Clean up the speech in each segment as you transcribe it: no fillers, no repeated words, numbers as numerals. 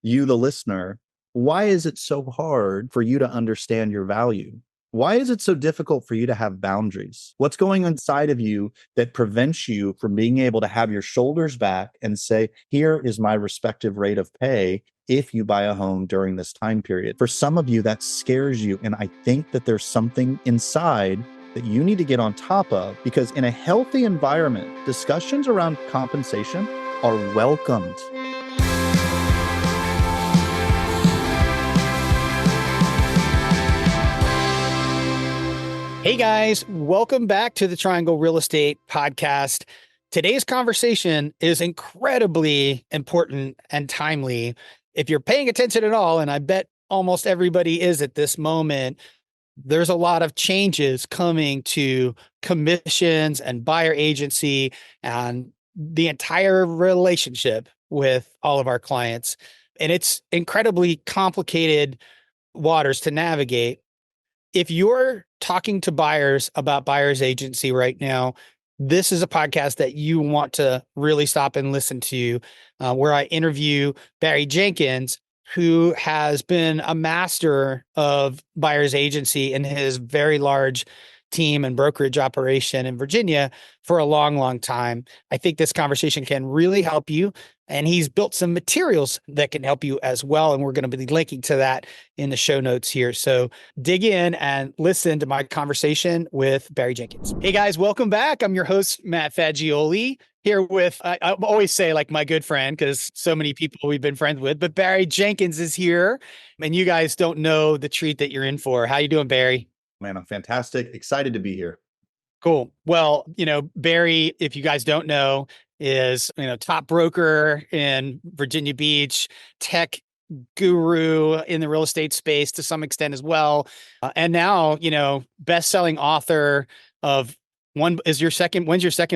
you, the listener, why is it so hard for you to understand your value? Why is it so difficult for you to have boundaries? What's going inside of you that prevents you from being able to have your shoulders back and say, here is my respective rate of pay if you buy a home during this time period? For some of you, that scares you. And I think that there's something inside that you need to get on top of, because in a healthy environment, discussions around compensation are welcomed. Hey guys, welcome back to the Triangle Real Estate Podcast. Today's conversation is incredibly important and timely. If you're paying attention at all, and I bet almost everybody is at this moment, there's a lot of changes coming to commissions and buyer agency and the entire relationship with all of our clients. And it's incredibly complicated waters to navigate. If you're talking to buyers about buyer's agency right now, this is a podcast that you want to really stop and listen to, where I interview Barry Jenkins, who has been a master of buyer's agency in his very large team and brokerage operation in Virginia for a long, long time. I think this conversation can really help you. And he's built some materials that can help you as well. And we're going to be linking to that in the show notes here. So dig in and listen to my conversation with Barry Jenkins. Hey guys, welcome back. I'm your host, Matt Fagioli, here with, I always say like my good friend, because so many people we've been friends with, but Barry Jenkins is here. And you guys don't know the treat that you're in for. How you doing, Barry? Man, I'm fantastic. Excited to be here. Cool. Well, Barry, if you guys don't know, is, top broker in Virginia Beach, tech guru in the real estate space to some extent as well. And now, best-selling author of when's your second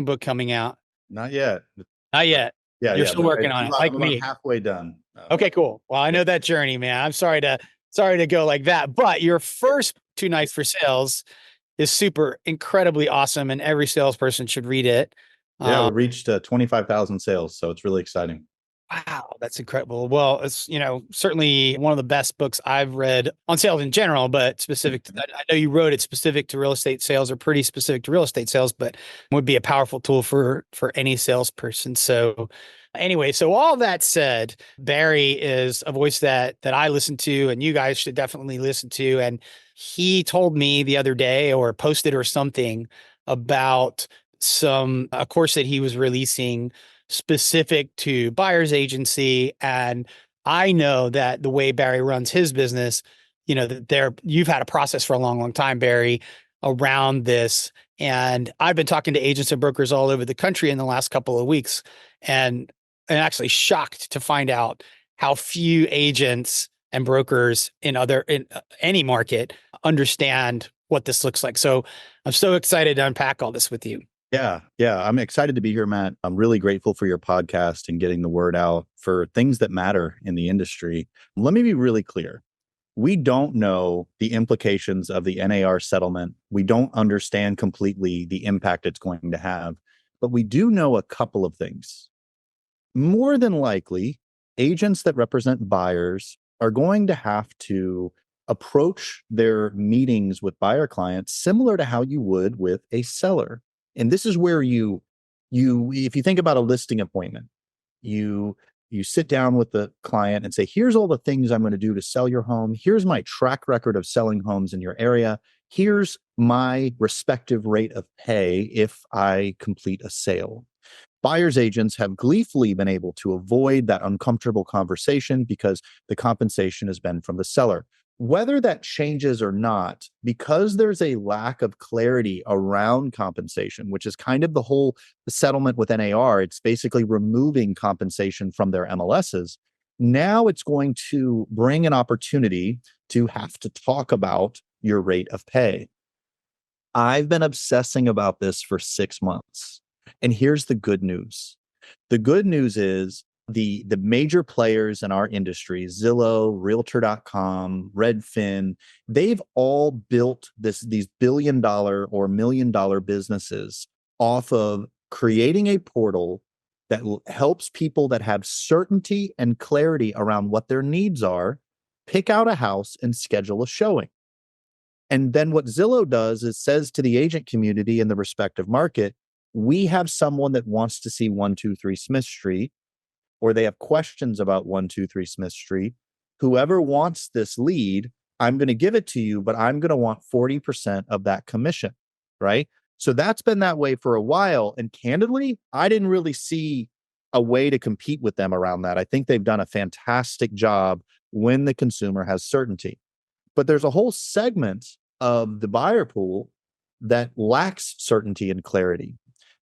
book coming out? Not yet. Not yet. Yeah. You're still working on it. Like me. I'm halfway done. Okay, cool. Well, I know that journey, man. I'm sorry to go like that, but your first Too Nice for Sales is super incredibly awesome, and every salesperson should read it. Yeah, we reached 25,000 sales, so it's really exciting. Wow, that's incredible. Well, it's, certainly one of the best books I've read on sales in general, but specific to that. I know you wrote it specific to real estate sales, or pretty specific to real estate sales, but would be a powerful tool for any salesperson. So anyway, so all that said, Barry is a voice that I listen to, and you guys should definitely listen to. And he told me the other day, or posted or something, about a course that he was releasing specific to buyer's agency. And I know that the way Barry runs his business, that you've had a process for a long, long time, Barry, around this. And I've been talking to agents and brokers all over the country in the last couple of weeks, and actually shocked to find out how few agents and brokers in any market understand what this looks like. So I'm so excited to unpack all this with you. Yeah. I'm excited to be here, Matt. I'm really grateful for your podcast and getting the word out for things that matter in the industry. Let me be really clear. We don't know the implications of the NAR settlement. We don't understand completely the impact it's going to have, but we do know a couple of things. More than likely, agents that represent buyers are going to have to approach their meetings with buyer clients similar to how you would with a seller. And this is where you if you think about a listing appointment, you sit down with the client and say, here's all the things I'm going to do to sell your home. Here's my track record of selling homes in your area. Here's my respective rate of pay if I complete a sale. Buyer's agents have gleefully been able to avoid that uncomfortable conversation because the compensation has been from the seller. Whether that changes or not, because there's a lack of clarity around compensation, which is kind of the whole settlement with NAR, it's basically removing compensation from their MLSs. Now it's going to bring an opportunity to have to talk about your rate of pay. I've been obsessing about this for 6 months. And here's the good news. The good news is the major players in our industry, Zillow, Realtor.com, Redfin, they've all built these billion-dollar or million-dollar businesses off of creating a portal that helps people that have certainty and clarity around what their needs are pick out a house and schedule a showing. And then what Zillow does is says to the agent community in the respective market, we have someone that wants to see 123 Smith Street, or they have questions about 123 Smith Street. Whoever wants this lead, I'm going to give it to you, but I'm going to want 40% of that commission, right? So that's been that way for a while. And candidly, I didn't really see a way to compete with them around that. I think they've done a fantastic job when the consumer has certainty. But there's a whole segment of the buyer pool that lacks certainty and clarity,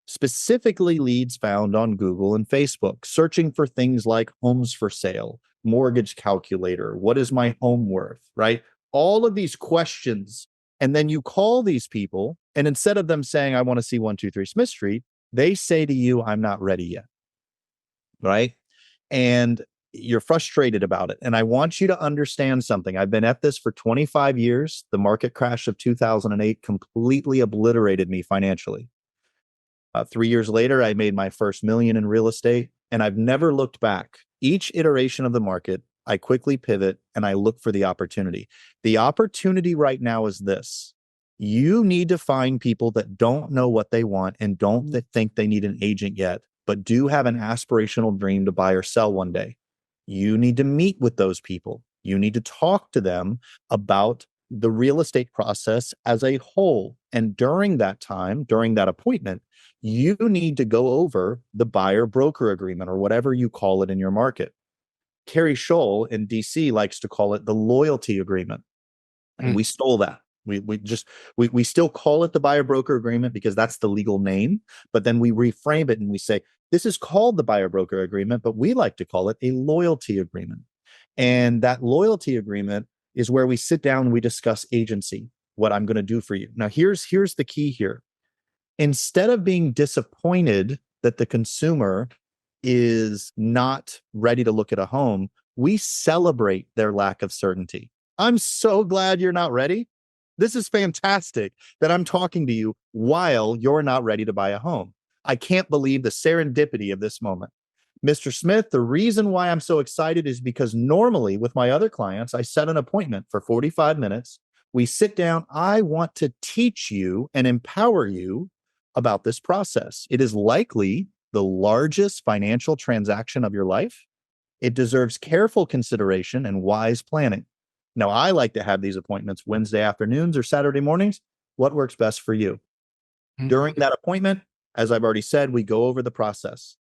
specifically leads found on Google and Facebook, searching for things like homes for sale, mortgage calculator, what is my home worth, right? All of these questions. And then you call these people, and instead of them saying, I want to see 123 Smith Street, they say to you, I'm not ready yet, right? And you're frustrated about it. And I want you to understand something. I've been at this for 25 years. The market crash of 2008 completely obliterated me financially. 3 years later, I made my first million in real estate, and I've never looked back. Each iteration of the market, I quickly pivot and I look for the opportunity. The opportunity right now is this. You need to find people that don't know what they want and don't think they need an agent yet, but do have an aspirational dream to buy or sell one day. You need to meet with those people. You need to talk to them about the real estate process as a whole. And during that time, during that appointment, you need to go over the buyer broker agreement or whatever you call it in your market. Kerry Scholl in DC likes to call it the loyalty agreement. And we stole that. We still call it the buyer broker agreement because that's the legal name, but then we reframe it and we say, this is called the buyer broker agreement, but we like to call it a loyalty agreement. And that loyalty agreement is where we sit down and we discuss agency, what I'm going to do for you. Now, here's the key here. Instead of being disappointed that the consumer is not ready to look at a home, we celebrate their lack of certainty. I'm so glad you're not ready. This is fantastic that I'm talking to you while you're not ready to buy a home. I can't believe the serendipity of this moment. Mr. Smith, the reason why I'm so excited is because normally with my other clients, I set an appointment for 45 minutes. We sit down. I want to teach you and empower you about this process. It is likely the largest financial transaction of your life. It deserves careful consideration and wise planning. Now, I like to have these appointments Wednesday afternoons or Saturday mornings. What works best for you? During that appointment, as I've already said, we go over the process.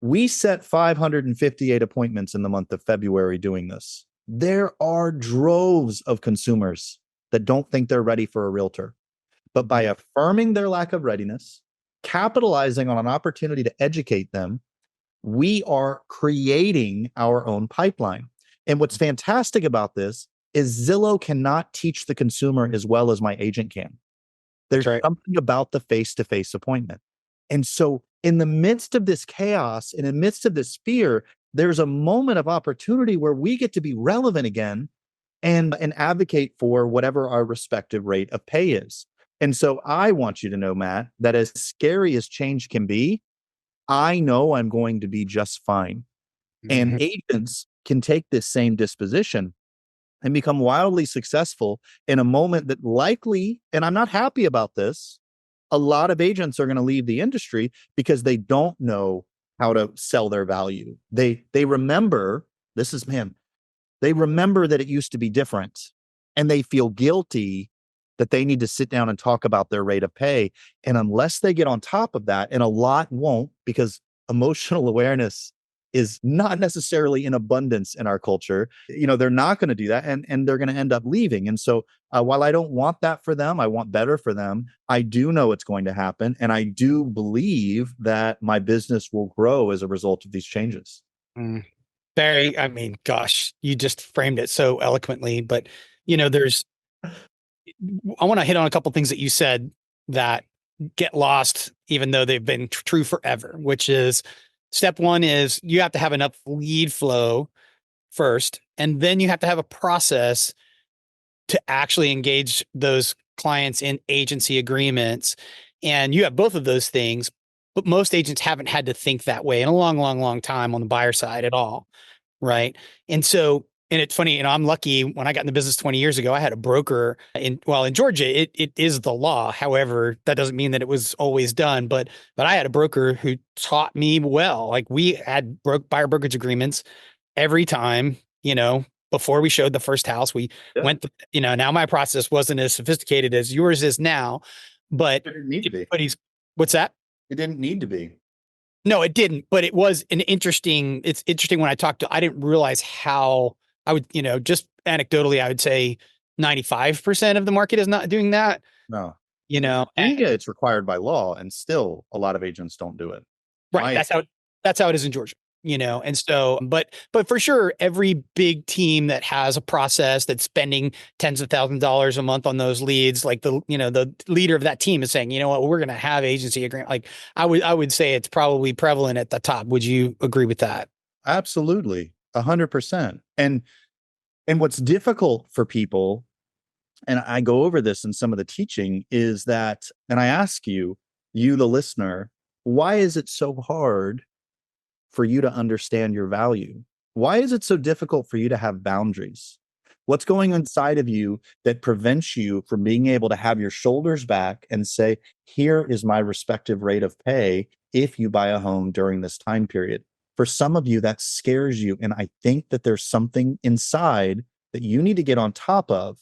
We set 558 appointments in the month of February doing this. There are droves of consumers that don't think they're ready for a realtor. But by affirming their lack of readiness, capitalizing on an opportunity to educate them, we are creating our own pipeline. And what's fantastic about this is Zillow cannot teach the consumer as well as my agent can. There's something about the face-to-face appointment. And so in the midst of this chaos, in the midst of this fear, there's a moment of opportunity where we get to be relevant again and advocate for whatever our respective rate of pay is. And so I want you to know, Matt, that as scary as change can be, I know I'm going to be just fine. And agents can take this same disposition and become wildly successful in a moment that likely, and I'm not happy about this, a lot of agents are going to leave the industry because they don't know how to sell their value. They remember, they remember that it used to be different, and they feel guilty that they need to sit down and talk about their rate of pay. And unless they get on top of that, and a lot won't, because emotional awareness is not necessarily in abundance in our culture, they're not going to do that, and they're going to end up leaving. And so while I don't want that for them, I want better for them. I do know it's going to happen. And I do believe that my business will grow as a result of these changes. Barry, I mean, gosh, you just framed it so eloquently, but I want to hit on a couple things that you said that get lost, even though they've been true forever, which is step one is you have to have enough lead flow first, and then you have to have a process to actually engage those clients in agency agreements. And you have both of those things, but most agents haven't had to think that way in a long, long, long time on the buyer side at all. Right. And so, and it's funny, I'm lucky when I got in the business 20 years ago, I had a broker in Georgia, it is the law. However, that doesn't mean that it was always done, but I had a broker who taught me well. Like we had buyer brokerage agreements every time, before we showed the first house, we Yeah. went, now my process wasn't as sophisticated as yours is now, but, It didn't need to be. What's that? It didn't need to be. No, it didn't, but it was it's interesting when I didn't realize how I would, just anecdotally, I would say 95% of the market is not doing that, No. you In know, Virginia, it's required by law, and still a lot of agents don't do it. right. My That's how it is in Georgia, and so, but for sure, every big team that has a process that's spending tens of thousands of dollars a month on those leads, like the leader of that team is saying, you know what, we're going to have agency agreement. Like I would say it's probably prevalent at the top. Would you agree with that? Absolutely, 100%. And what's difficult for people, and I go over this in some of the teaching, is that, and I ask you, the listener, why is it so hard for you to understand your value? Why is it so difficult for you to have boundaries? What's going inside of you that prevents you from being able to have your shoulders back and say, here is my respective rate of pay if you buy a home during this time period? For some of you, that scares you. And I think that there's something inside that you need to get on top of,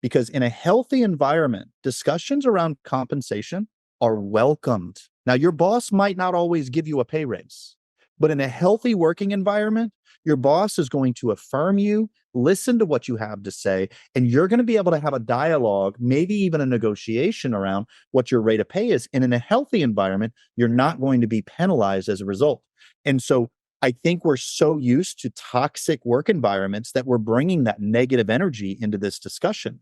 because in a healthy environment, discussions around compensation are welcomed. Now, your boss might not always give you a pay raise, but in a healthy working environment, your boss is going to affirm you, listen to what you have to say, and you're going to be able to have a dialogue, maybe even a negotiation around what your rate of pay is. And in a healthy environment, you're not going to be penalized as a result. And so I think we're so used to toxic work environments that we're bringing that negative energy into this discussion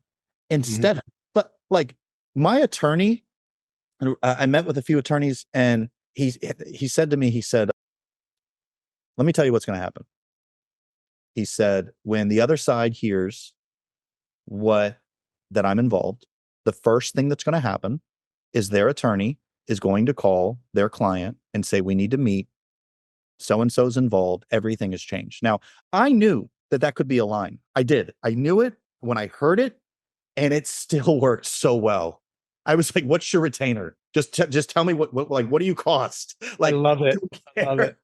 instead. But like my attorney, I met with a few attorneys, and he said to me, he said, let me tell you what's going to happen. He said, when the other side hears that I'm involved, the first thing that's going to happen is their attorney is going to call their client and say, we need to meet. So-and-so's involved. Everything has changed. Now, I knew that could be a line. I did. I knew it when I heard it, and it still worked so well. I was like, what's your retainer? Just tell me what do you cost? Like, I love it. I love it.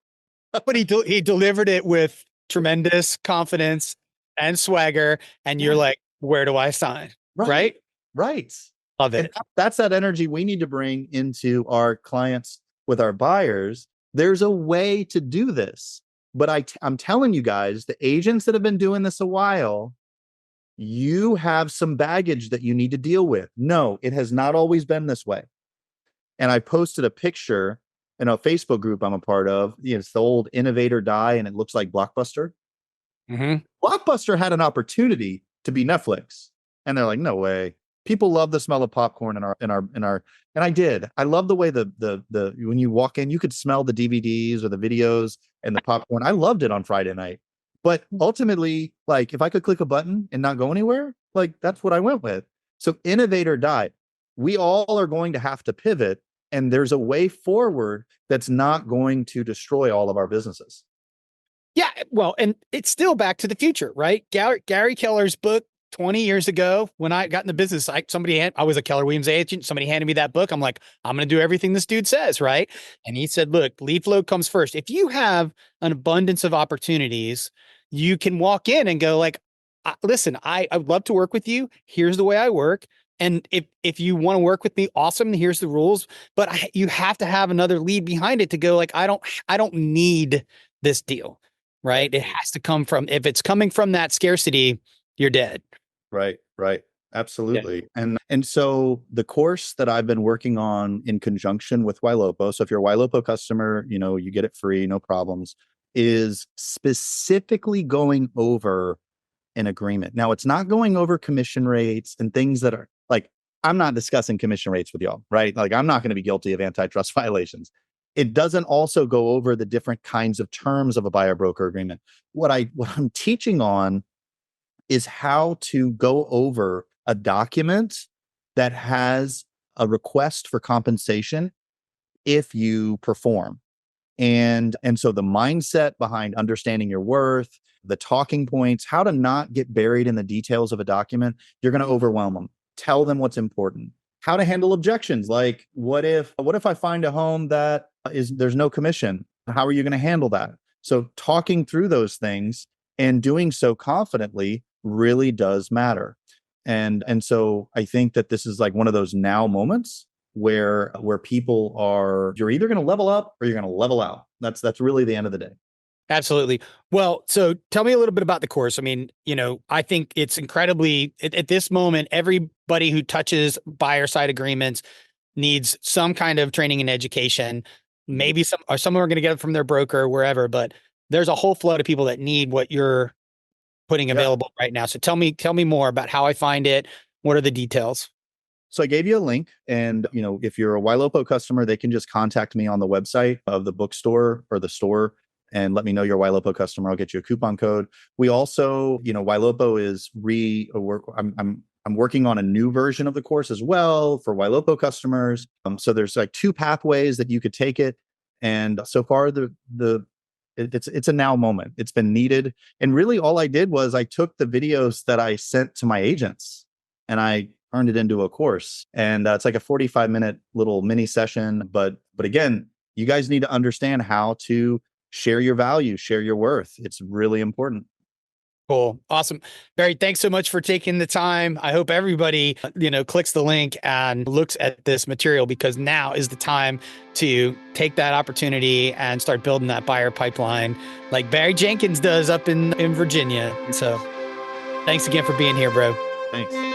But he delivered it with tremendous confidence and swagger, and you're like, where do I sign? Right? Right. Love And it. that's that energy we need to bring into our clients with our buyers. There's a way to do this, but I'm telling you guys, the agents that have been doing this a while, you have some baggage that you need to deal with. No, it has not always been this way. And I posted a picture in a Facebook group I'm a part of. It's the old Innovator Die, and it looks like Blockbuster. Blockbuster had an opportunity to be Netflix, and they're like, no way. People love the smell of popcorn and I did. I love the way the when you walk in, you could smell the DVDs or the videos and the popcorn. I loved it on Friday night. But ultimately, like if I could click a button and not go anywhere, like that's what I went with. So Innovator died. We all are going to have to pivot, and there's a way forward that's not going to destroy all of our businesses. Yeah, well, and it's still Back to the Future, right? Gary Keller's book 20 years ago, when I got in the business, I was a Keller Williams agent. Somebody handed me that book. I'm like, I'm going to do everything this dude says, right? And he said, look, lead flow comes first. If you have an abundance of opportunities, you can walk in and go like, listen, I would love to work with you. Here's the way I work. And if you want to work with me, awesome. Here's the rules. But you have to have another lead behind it to go like, I don't need this deal. Right. It has to come from, if it's coming from that scarcity, you're dead. Right. Absolutely. Yeah. And so the course that I've been working on in conjunction with Ylopo, so if you're a Ylopo customer, you get it free, no problems, is specifically going over an agreement. Now, it's not going over commission rates and things that are like, I'm not discussing commission rates with y'all, right? Like, I'm not going to be guilty of antitrust violations. It doesn't also go over the different kinds of terms of a buyer broker agreement. What I'm teaching on is how to go over a document that has a request for compensation if you perform. And so the mindset behind understanding your worth, the talking points, how to not get buried in the details of a document, you're going to overwhelm them. Tell them what's important. How to handle objections, like what if I find a home that there's no commission? How are you going to handle that? So talking through those things and doing so confidently really does matter. And so I think that this is like one of those now moments where people are, you're either going to level up or you're going to level out. That's really the end of the day. Absolutely. Well, so tell me a little bit about the course. I mean, I think it's incredibly at this moment, everybody who touches buyer side agreements needs some kind of training and education. Maybe some are going to get it from their broker, wherever, but there's a whole flood of people that need what you're putting available right now. So tell me more about how I find it. What are the details? So I gave you a link, and if you're a Ylopo customer, they can just contact me on the website of the bookstore or the store and let me know you're a Ylopo customer. I'll get you a coupon code. We also, Ylopo is I'm working on a new version of the course as well for Ylopo customers. So there's like 2 pathways that you could take it, and so far it's a now moment. It's been needed, and really all I did was I took the videos that I sent to my agents and I turned it into a course. And it's like a 45-minute little mini session. But again, you guys need to understand how to share your value, share your worth. It's really important. Cool. Awesome. Barry, thanks so much for taking the time. I hope everybody, clicks the link and looks at this material, because now is the time to take that opportunity and start building that buyer pipeline like Barry Jenkins does up in Virginia. And so thanks again for being here, bro. Thanks.